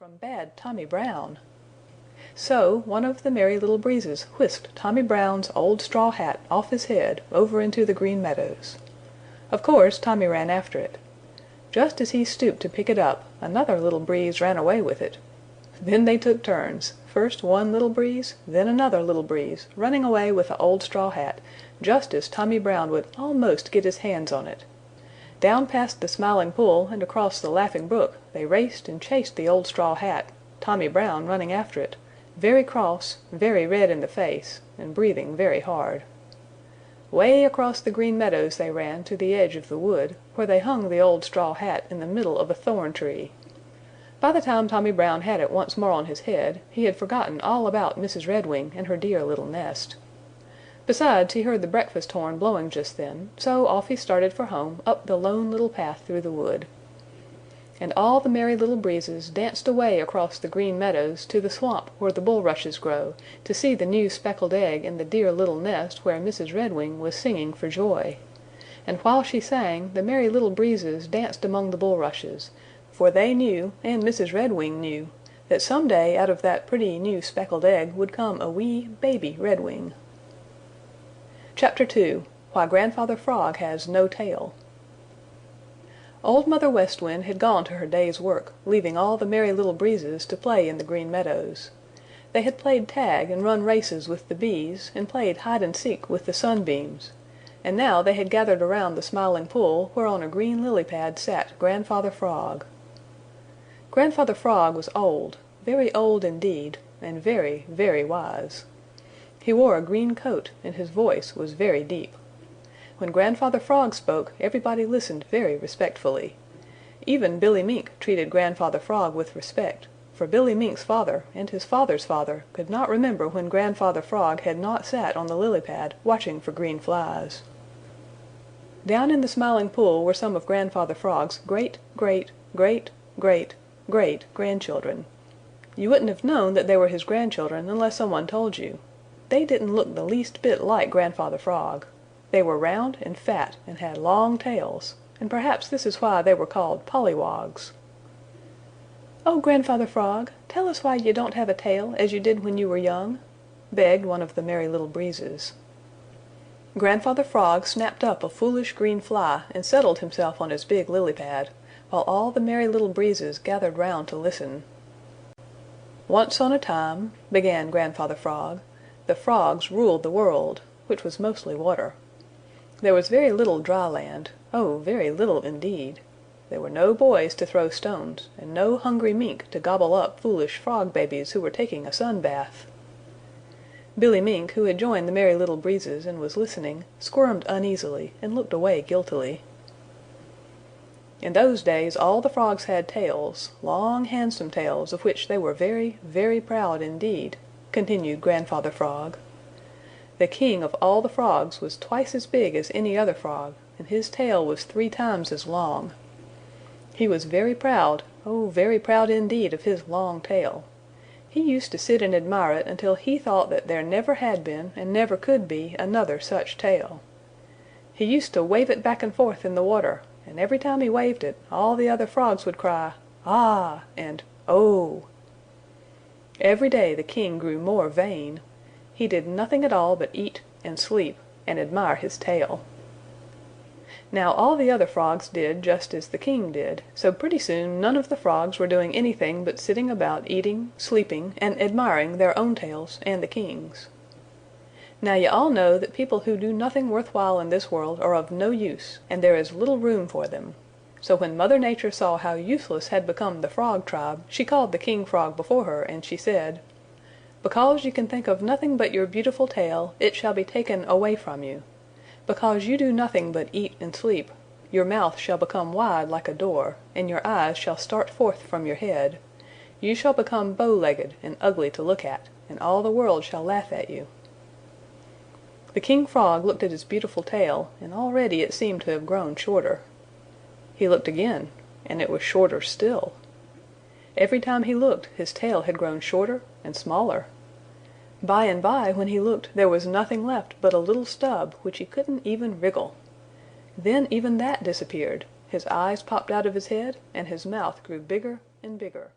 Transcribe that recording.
from bad Tommy Brown. So one of the Merry Little Breezes whisked Tommy Brown's old straw hat off his head over into the Green Meadows. Of course Tommy ran after it. Just as he stooped to pick it up, another Little Breeze ran away with it. Then they took turns, first one Little Breeze, then another Little Breeze, running away with the old straw hat, just as Tommy Brown would almost get his hands on it. Down past the Smiling Pool and across the Laughing Brook they raced and chased the old straw hat, Tommy Brown running after it, very cross, very red in the face, and breathing very hard. Way across the Green Meadows they ran to the edge of the wood, where they hung the old straw hat in the middle of a thorn tree. By the time Tommy Brown had it once more on his head, he had forgotten all about Mrs. Redwing and her dear little nest. Besides, he heard the breakfast horn blowing just then, so off he started for home up the Lone Little Path through the wood. And all the Merry Little Breezes danced away across the Green Meadows to the swamp where the bulrushes grow, to see the new speckled egg in the dear little nest where Mrs. Redwing was singing for joy. And while she sang, the Merry Little Breezes danced among the bulrushes, for they knew, and Mrs. Redwing knew, that some day out of that pretty new speckled egg would come a wee baby Redwing. Chapter 2 Why Grandfather Frog Has No Tail. Old Mother West Wind had gone to her day's work, leaving all the Merry Little Breezes to play in the Green Meadows. They had played tag and run races with the bees and played hide and seek with the sunbeams, and now they had gathered around the Smiling Pool where on a green lily pad sat Grandfather Frog. Grandfather Frog was old, very old indeed, and very, very wise. He wore a green coat and his voice was very deep. When Grandfather Frog spoke everybody listened very respectfully. Even Billy Mink treated Grandfather Frog with respect, for Billy Mink's father and his father's father could not remember when Grandfather Frog had not sat on the lily pad watching for green flies. Down in the Smiling Pool were some of Grandfather Frog's great-great-great-great-great-grandchildren. You wouldn't have known that they were his grandchildren unless someone told you. They didn't look the least bit like Grandfather Frog. They were round and fat and had long tails, and perhaps this is why they were called pollywogs. "Oh, Grandfather Frog, tell us why you don't have a tail as you did when you were young," begged one of the Merry Little Breezes. Grandfather Frog snapped up a foolish green fly and settled himself on his big lily pad, while all the Merry Little Breezes gathered round to listen. "Once on a time," began Grandfather Frog, "the frogs ruled the world, which was mostly water. There was very little dry land, oh, very little indeed. There were no boys to throw stones, and no hungry mink to gobble up foolish frog babies who were taking a sun bath." Billy Mink, who had joined the Merry Little Breezes and was listening, squirmed uneasily and looked away guiltily. "In those days all the frogs had tails, long handsome tails of which they were very, very proud indeed," continued Grandfather Frog. "The king of all the frogs was twice as big as any other frog, and his tail was 3 times as long. He was very proud, oh very proud indeed of his long tail. He used to sit and admire it until he thought that there never had been and never could be another such tail. He used to wave it back and forth in the water, and every time he waved it all the other frogs would cry 'Ah!' and 'Oh!' Every day the king grew more vain. He did nothing at all but eat and sleep and admire his tail. Now all the other frogs did just as the king did, so pretty soon none of the frogs were doing anything but sitting about eating, sleeping, and admiring their own tails and the king's. Now you all know that people who do nothing worth while in this world are of no use, and there is little room for them. So when Mother Nature saw how useless had become the Frog tribe, she called the King Frog before her, and she said, 'Because you can think of nothing but your beautiful tail, it shall be taken away from you. Because you do nothing but eat and sleep, your mouth shall become wide like a door, and your eyes shall start forth from your head. You shall become bow-legged and ugly to look at, and all the world shall laugh at you.' The King Frog looked at his beautiful tail, and already it seemed to have grown shorter. He looked again, and it was shorter still. Every time he looked his tail had grown shorter and smaller. By and by when he looked there was nothing left but a little stub which he couldn't even wriggle. Then even that disappeared, his eyes popped out of his head, and his mouth grew bigger and bigger.